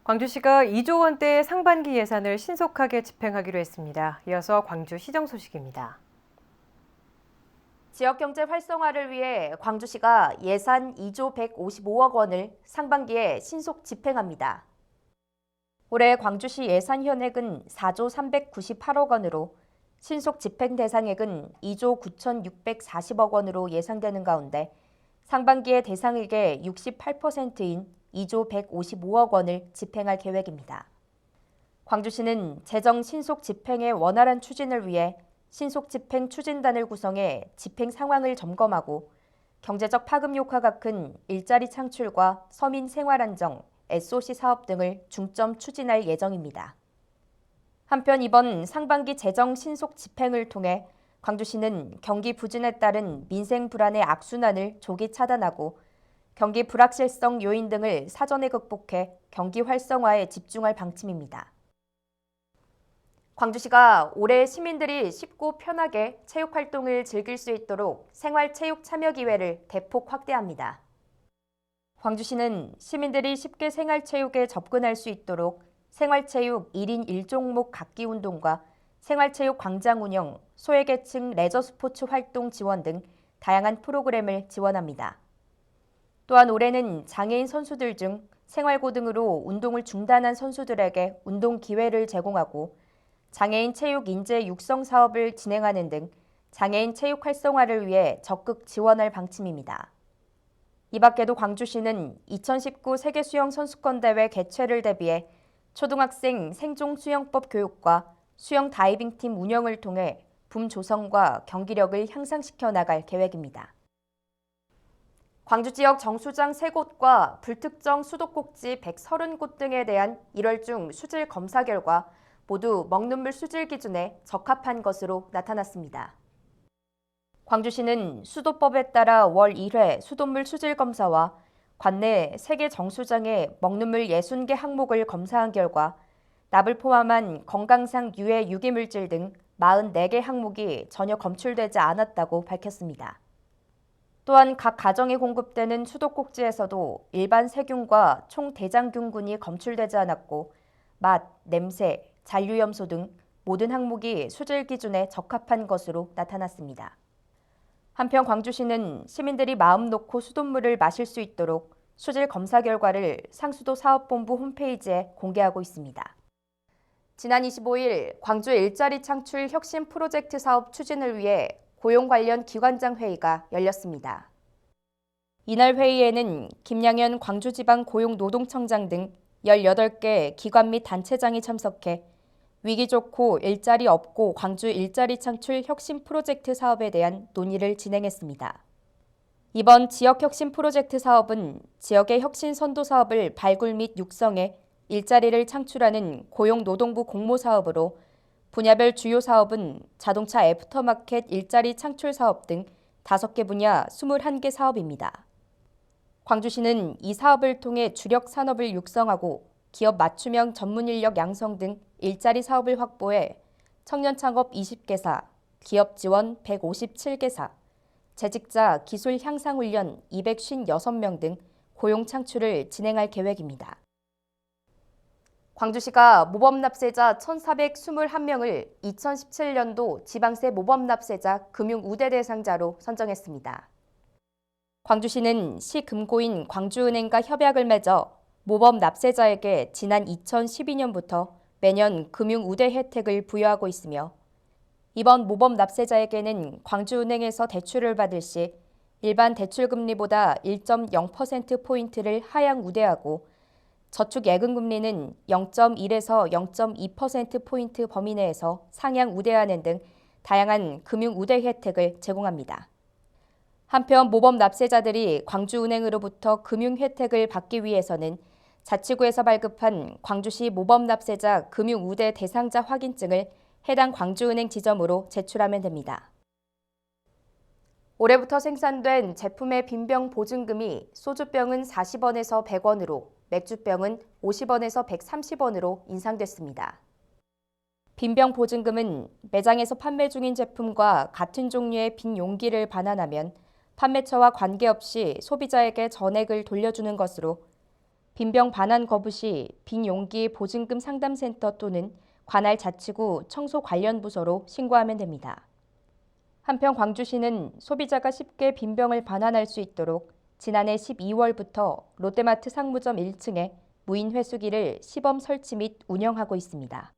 광주시가 2조 원대의 상반기 예산을 신속하게 집행하기로 했습니다. 이어서 광주시정 소식입니다. 지역경제 활성화를 위해 광주시가 예산 2조 155억 원을 상반기에 신속 집행합니다. 올해 광주시 예산 현액은 4조 398억 원으로 신속 집행 대상액은 2조 9,640억 원으로 예상되는 가운데 상반기의 대상액의 68%인 2조 155억 원을 집행할 계획입니다. 광주시는 재정 신속 집행의 원활한 추진을 위해 신속 집행 추진단을 구성해 집행 상황을 점검하고 경제적 파급 효과가 큰 일자리 창출과 서민 생활 안정, SOC 사업 등을 중점 추진할 예정입니다. 한편 이번 상반기 재정 신속 집행을 통해 광주시는 경기 부진에 따른 민생 불안의 악순환을 조기 차단하고 경기 불확실성 요인 등을 사전에 극복해 경기 활성화에 집중할 방침입니다. 광주시가 올해 시민들이 쉽고 편하게 체육활동을 즐길 수 있도록 생활체육 참여 기회를 대폭 확대합니다. 광주시는 시민들이 쉽게 생활체육에 접근할 수 있도록 생활체육 1인 1종목 각기 운동과 생활체육 광장 운영, 소외계층 레저 스포츠 활동 지원 등 다양한 프로그램을 지원합니다. 또한 올해는 장애인 선수들 중 생활고등으로 운동을 중단한 선수들에게 운동 기회를 제공하고 장애인 체육 인재 육성 사업을 진행하는 등 장애인 체육 활성화를 위해 적극 지원할 방침입니다. 이 밖에도 광주시는 2019 세계수영선수권대회 개최를 대비해 초등학생 생존수영법 교육과 수영 다이빙팀 운영을 통해 붐 조성과 경기력을 향상시켜 나갈 계획입니다. 광주 지역 정수장 3곳과 불특정 수도꼭지 130곳 등에 대한 1월 중 수질 검사 결과 모두 먹는물 수질 기준에 적합한 것으로 나타났습니다. 광주시는 수도법에 따라 월 1회 수돗물 수질 검사와 관내 3개 정수장의 먹는물 60개 항목을 검사한 결과 납을 포함한 건강상 유해 유기물질 등 44개 항목이 전혀 검출되지 않았다고 밝혔습니다. 또한 각 가정에 공급되는 수도꼭지에서도 일반 세균과 총대장균군이 검출되지 않았고 맛, 냄새, 잔류염소 등 모든 항목이 수질 기준에 적합한 것으로 나타났습니다. 한편 광주시는 시민들이 마음 놓고 수돗물을 마실 수 있도록 수질 검사 결과를 상수도 사업본부 홈페이지에 공개하고 있습니다. 지난 25일 광주 일자리 창출 혁신 프로젝트 사업 추진을 위해 고용 관련 기관장 회의가 열렸습니다. 이날 회의에는 김양현 광주지방고용노동청장 등 18개 기관 및 단체장이 참석해 위기 좋고 일자리 없고 광주 일자리 창출 혁신 프로젝트 사업에 대한 논의를 진행했습니다. 이번 지역 혁신 프로젝트 사업은 지역의 혁신 선도 사업을 발굴 및 육성해 일자리를 창출하는 고용노동부 공모 사업으로 분야별 주요 사업은 자동차 애프터마켓 일자리 창출 사업 등 5개 분야 21개 사업입니다. 광주시는 이 사업을 통해 주력 산업을 육성하고 기업 맞춤형 전문 인력 양성 등 일자리 사업을 확보해 청년 창업 20개사, 기업 지원 157개사, 재직자 기술 향상 훈련 256명 등 고용 창출을 진행할 계획입니다. 광주시가 모범 납세자 1,421명을 2017년도 지방세 모범 납세자 금융 우대 대상자로 선정했습니다. 광주시는 시금고인 광주은행과 협약을 맺어 모범 납세자에게 지난 2012년부터 매년 금융 우대 혜택을 부여하고 있으며 이번 모범 납세자에게는 광주은행에서 대출을 받을 시 일반 대출금리보다 1.0%포인트를 하향 우대하고 저축 예금금리는 0.1에서 0.2%포인트 범위 내에서 상향 우대하는 등 다양한 금융 우대 혜택을 제공합니다. 한편 모범 납세자들이 광주은행으로부터 금융 혜택을 받기 위해서는 자치구에서 발급한 광주시 모범 납세자 금융 우대 대상자 확인증을 해당 광주은행 지점으로 제출하면 됩니다. 올해부터 생산된 제품의 빈병 보증금이 소주병은 40원에서 100원으로, 맥주병은 50원에서 130원으로 인상됐습니다. 빈병 보증금은 매장에서 판매 중인 제품과 같은 종류의 빈 용기를 반환하면 판매처와 관계없이 소비자에게 전액을 돌려주는 것으로 빈병 반환 거부 시 빈용기 보증금 상담센터 또는 관할 자치구 청소 관련 부서로 신고하면 됩니다. 한편 광주시는 소비자가 쉽게 빈병을 반환할 수 있도록 지난해 12월부터 롯데마트 상무점 1층에 무인 회수기를 시범 설치 및 운영하고 있습니다.